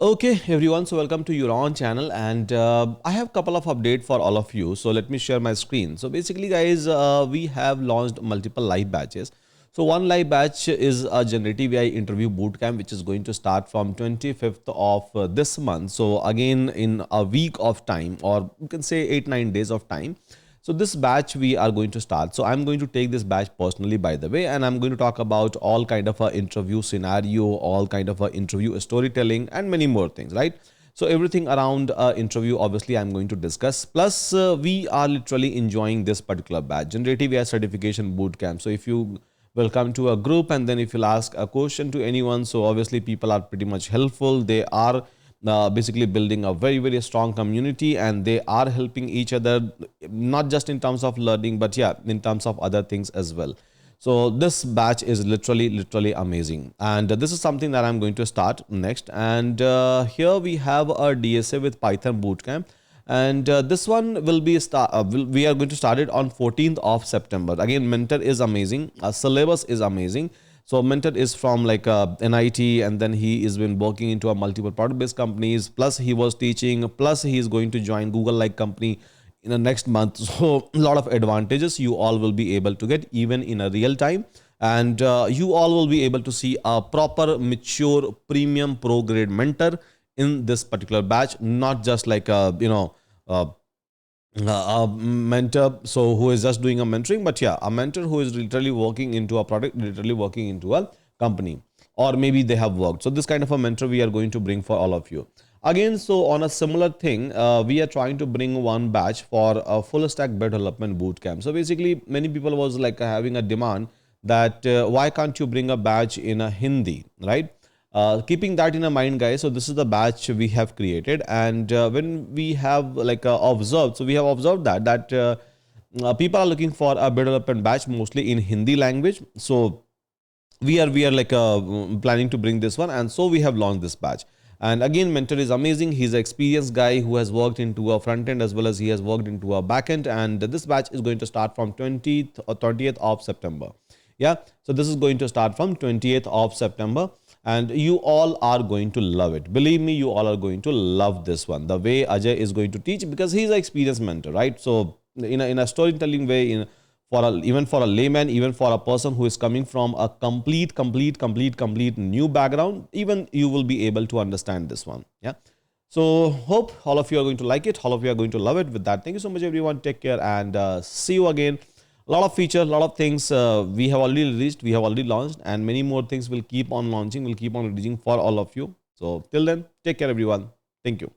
Okay, everyone. So welcome to Euron channel, and I have a couple of updates for all of you. So let me share my screen. So basically, guys, we have launched multiple live batches. So one live batch is a generative AI interview bootcamp, which is going to start from 25th of this month. So again, in a week of time, or you can say 8-9 days of time. So this batch we are going to start. So I'm going to take this batch personally, by the way, and I'm going to talk about all kind of a interview scenario, all kind of a interview storytelling, and many more things, right? So everything around interview, obviously, I'm going to discuss. Plus, we are literally enjoying this particular batch, Generative AI Certification Bootcamp. So if you will come to a group and then if you'll ask a question to anyone, so obviously people are pretty much helpful. They are basically building a very strong community, and they are helping each other, not just in terms of learning, but yeah, in terms of other things as well. So this batch is literally amazing, and this is something that I'm going to start next. And here we have a DSA with Python bootcamp, and this one will be we are going to start it on 14th of September. Again, mentor is amazing, syllabus is amazing. So mentor is from like NIT, and then he has been working into a multiple product based companies, plus he was teaching, plus he is going to join Google like company in the next month. So a lot of advantages you all will be able to get even in a real time, and you all will be able to see a proper mature premium pro grade mentor in this particular batch, not just like a uh, a mentor so who is just doing a mentoring, but yeah, a mentor who is literally working into a product, literally working into a company, or maybe they have worked. So this kind of a mentor we are going to bring for all of you again. So on a similar thing, we are trying to bring one batch for a full stack web development bootcamp. So basically many people was like having a demand that why can't you bring a batch in a Hindi, right? Keeping that in a mind, guys, so this is the batch we have created, and when we have like observed, so we have observed that people are looking for a development batch mostly in Hindi language. So we are like planning to bring this one, and so we have launched this batch. And again, mentor is amazing. He's an experienced guy who has worked into a front end as well as he has worked into a back end, and this batch is going to start from 20th or 20th of September. Yeah, so this is going to start from 20th of September, and you all are going to love it. Believe me, you all are going to love this one, the way Ajay is going to teach, because he's an experienced mentor, right? So in a storytelling way, even for a layman, even for a person who is coming from a complete new background, even you will be able to understand this one. Yeah, so hope all of you are going to like it, all of you are going to love it. With that, thank you so much everyone, take care, and see you again. A lot of features, a lot of things we have already released, we have already launched, and many more things will keep on launching, will keep on releasing for all of you. So till then, take care everyone. Thank you.